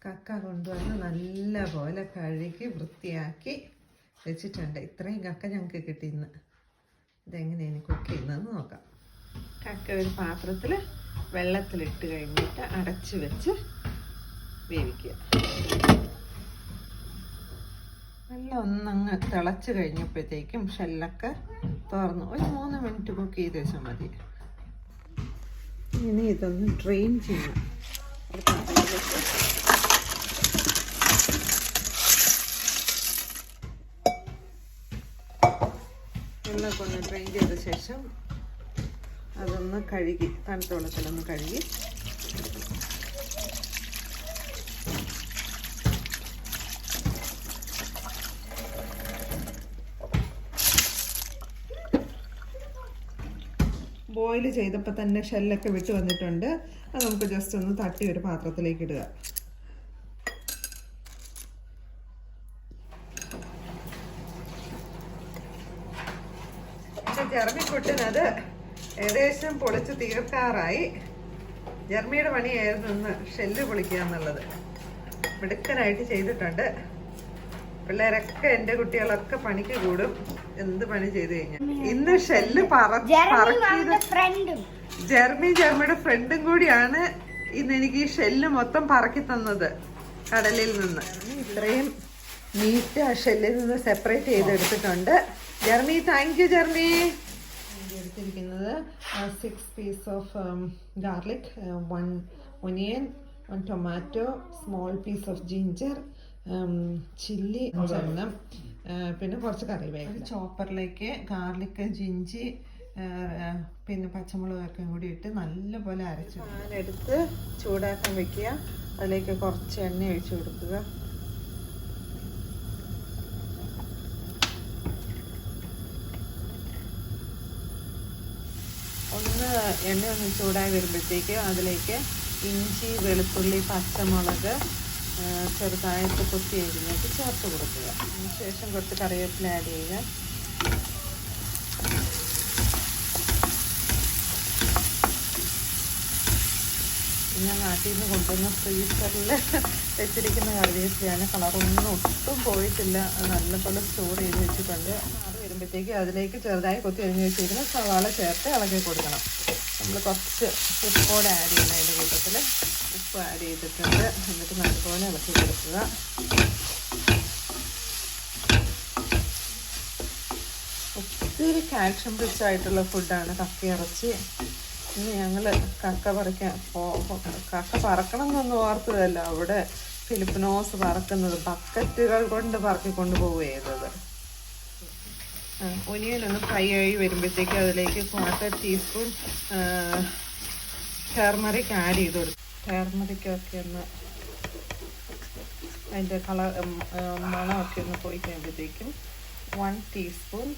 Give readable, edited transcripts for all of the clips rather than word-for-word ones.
കക്ക കൊണ്ടുവന്ന് നല്ലപോലെ കഴുകി വൃത്തിയാക്കി വെച്ചിട്ടുണ്ട്. ഇത്രയും കക്ക ഞങ്ങൾക്ക് കിട്ടി ഇന്ന്. ഇതെങ്ങനെയാണ് കുക്ക് ചെയ്യുന്നതെന്ന് നോക്കാം. കക്ക ഒരു പാത്രത്തിൽ വെള്ളത്തിലിട്ട് കഴിഞ്ഞിട്ട് അടച്ച് വെച്ച് വേവിക്കുക. വെള്ളം ഒന്നങ്ങ് തിളച്ച് കഴിഞ്ഞപ്പോഴത്തേക്കും ഷെല്ലൊക്കെ തുറന്ന് ഒരു 3 മിനിറ്റ് കുക്ക് ചെയ്ത് വെച്ചാൽ മതി. ഇനി ഇതൊന്ന് ഡ്രെയിൻ ചെയ്യണം. ഒരു പാത്രത്തിലേക്ക് വെള്ളമൊക്കെ ഒന്ന് ഡ്രെയിൻ ചെയ്ത ശേഷം അതൊന്ന് കഴുകി തണുത്ത വെള്ളത്തിലൊന്ന് കഴുകി ബോയിൽ ചെയ്തപ്പോൾ തന്നെ ഷെല്ലൊക്കെ വിട്ട് വന്നിട്ടുണ്ട്. അത് നമുക്ക് ജസ്റ്റ് ഒന്ന് തട്ടി ഒരു പാത്രത്തിലേക്ക് ഇടുക. ജർമ്മിക്കുട്ടനത് ഏകദേശം പൊളിച്ച് തീർക്കാറായി. ജർമ്മിയുടെ പണിയായിരുന്നു ഇന്ന് ഷെല്ല് പൊളിക്കുക എന്നുള്ളത്. മിടുക്കനായിട്ട് ചെയ്തിട്ടുണ്ട്. പിള്ളേരൊക്കെ എൻ്റെ കുട്ടികളൊക്കെ പണിക്ക് കൂടും എന്ത് പണി ചെയ്ത് കഴിഞ്ഞാൽ. ഇന്ന് ഷെല്ല് ജർമ്മിയുടെ ഫ്രണ്ടും കൂടിയാണ് ഇന്ന് എനിക്ക് ഈ ഷെല്ല് മൊത്തം പറക്കി തന്നത് കടലിൽ നിന്ന്. ഇത്രയും മീറ്റ് ആ ഷെല്ലിൽ നിന്ന് സെപ്പറേറ്റ് ചെയ്തെടുത്തിട്ടുണ്ട്. Jermy, thank you Jermy. എടുത്തിരിക്കുന്നത് 6 piece of garlic, 1 onion, 1 tomato, small piece of ginger, chilli, ചെണ്ണം, പിന്നെ കുറച്ച് കറിവേപ്പില. ചോപ്പറിലേക്ക് ഗാർലിക്, ജിഞ്ചി, പിന്നെ പച്ചമുളകൊക്കെ കൂടി ഇട്ട് നല്ലപോലെ അരച്ചു എടുത്ത് ചൂടാക്കാൻ വെക്കുക. അതിലേക്ക് കുറച്ച് എണ്ണ ഒഴിച്ചു കൊടുക്കുക. എണ്ണ ഒന്ന് ചൂടായി വരുമ്പോഴത്തേക്ക് അതിലേക്ക് ഇഞ്ചി, വെളുത്തുള്ളി, പച്ചമുളക് ചെറുതായിട്ട് കൊത്തി അരിഞ്ഞിട്ട് ചേർത്ത് കൊടുക്കുക. അതിനുശേഷം കുറച്ച് കറിവേപ്പില ആഡ് ചെയ്യുക. ഞാൻ നാട്ടിൽ നിന്ന് കൊണ്ടുവന്ന ഫ്രീസറിൽ വെച്ചിരിക്കുന്ന കറിവേപ്പിലയാണ്. കളറൊന്നും ഒട്ടും പോയിട്ടില്ല. നല്ലപോലെ സ്റ്റോർ ചെയ്ത് വെച്ചിട്ടുണ്ട്. അത് വരുമ്പോഴത്തേക്ക് അതിലേക്ക് ചെറുതായി കൊത്തി അരിഞ്ഞ് വെച്ചിരിക്കുന്ന സവാള ചേർത്ത് ഇളക്കി കൊടുക്കണം. നമ്മൾ കുറച്ച് ഉപ്പോടെ ആഡ് ചെയ്യുന്ന അതിൻ്റെ കൂട്ടത്തിൽ ഉപ്പ് ആഡ് ചെയ്തിട്ടുണ്ട്. എന്നിട്ട് നല്ലപോലെ ഇളക്കി കൊടുക്കുക. ഒത്തിരി കാൽഷ്യം റിച്ച് ആയിട്ടുള്ള ഫുഡാണ് കക്ക ഇറച്ചി. ഇന്ന് ഞങ്ങൾ കക്ക പറക്കണം എന്നൊന്നും ഓർത്തതല്ല. അവിടെ ഫിലിപ്പിനോസ് പറക്കുന്നത് ബക്കറ്റുകൾ കൊണ്ട് പറക്കിക്കൊണ്ട് പോവുക ചെയ്തത്. ഒനിയനൊന്ന് ഫ്രൈ ആയി വരുമ്പോഴത്തേക്ക് അതിലേക്ക് 1/4 ടീസ്പൂൺ ടർമറിക് ആഡ് ചെയ്ത് കൊടുക്കും. ടർമറിക്കൊക്കെ ഒന്ന് അതിൻ്റെ മണമൊക്കെ ഒന്ന് പോയി കഴിയുമ്പോഴത്തേക്കും 1 ടീസ്പൂൺ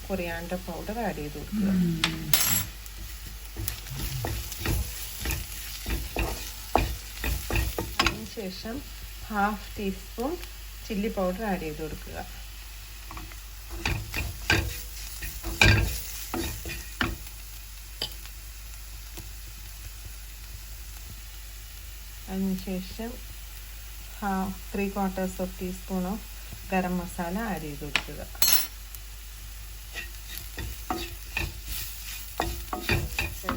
കൊറിയാൻഡർ പൗഡർ ആഡ് ചെയ്ത് കൊടുക്കുക. അതിനുശേഷം 1/2 ടീസ്പൂൺ ചില്ലി പൗഡർ ആഡ് ചെയ്ത് കൊടുക്കുക. അതിനുശേഷം 3/4 teaspoon of garam masala add ചെയ്ത് കൊടുക്കുക.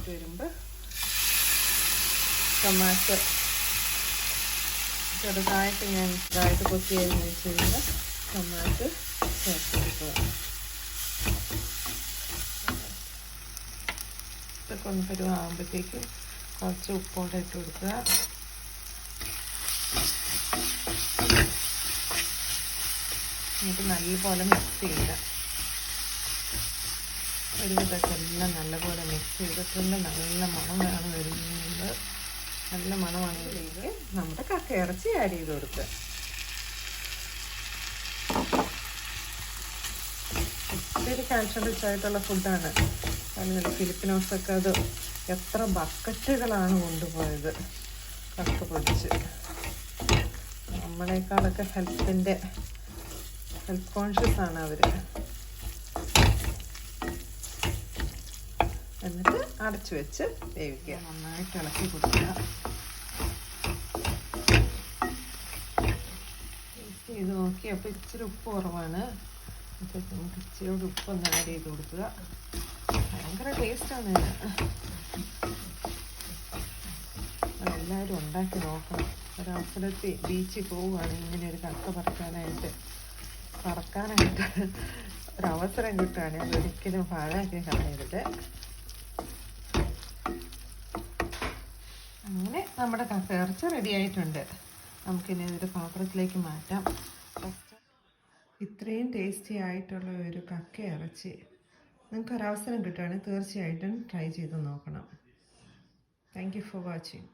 വരുമ്പോൾ ടൊമാറ്റോ ചെറുതായിട്ട് കൊത്തി അരിഞ്ഞ് വെച്ച് കഴിഞ്ഞാൽ ടൊമാറ്റോ ചേർത്ത് കൊടുക്കുക. ഇതൊക്കെ ഒന്ന് പരുവാകുമ്പോഴത്തേക്ക് കുറച്ച് ഉപ്പോടെ ഇട്ട് കൊടുക്കുക. എന്നിട്ട് നല്ലപോലെ മിക്സ് ചെയ്യുക. ഒരുവിധമൊക്കെ എല്ലാം നല്ലപോലെ മിക്സ് ചെയ്തിട്ടുണ്ട്. നല്ല മണമാണ് വരുന്നത്. നല്ല മണമാണെങ്കിൽ നമ്മുടെ കക്ക ഇറച്ചി ആഡ് ചെയ്ത് കൊടുക്കുക. ഒത്തിരി കാൽഷ്യം റിച്ച് ആയിട്ടുള്ള ഫുഡാണ്. അതുപോലെ ഫിലിപ്പിനോസൊക്കെ അത് എത്ര ബക്കറ്റുകളാണ് കൊണ്ടുപോയത് കക്ക പൊടിച്ച്. നമ്മളെക്കാളൊക്കെ ഹെൽത്ത് കോൺഷ്യസ് ആണ് അവർ. എന്നിട്ട് അടച്ചു വെച്ച് വേവിക്കുക. നന്നായിട്ട് ഇളക്കി കൊടുക്കുക. ചെയ്ത് നോക്കി. അപ്പോൾ ഇച്ചിരി ഉപ്പ് കുറവാണ്. അപ്പോൾ നമുക്ക് ഇച്ചിരി ഉപ്പൊന്ന് ആഡ് ചെയ്ത് കൊടുക്കുക. ഭയങ്കര ടേസ്റ്റാണ് ഇത്. എല്ലാവരും ഉണ്ടാക്കി നോക്കണം. ഒരവസരത്തിൽ ബീച്ചിൽ പോവുകയാണെങ്കിൽ ഇങ്ങനെ ഒരു കക്ക പറക്കാനായിട്ട് ഒരവസരം കിട്ടുകയാണെങ്കിൽ അതൊരിക്കലും പാഴാക്കി കളയരുത്. അങ്ങനെ നമ്മുടെ കക്ക ഇറച്ചി റെഡി ആയിട്ടുണ്ട്. നമുക്കിനി ഇതൊരു പാത്രത്തിലേക്ക് മാറ്റാം. ഇത്രയും ടേസ്റ്റി ആയിട്ടുള്ള ഒരു കക്ക ഇറച്ചി നിങ്ങൾക്കൊരവസരം കിട്ടുകയാണെങ്കിൽ തീർച്ചയായിട്ടും ട്രൈ ചെയ്ത് നോക്കണം. Thank you for watching.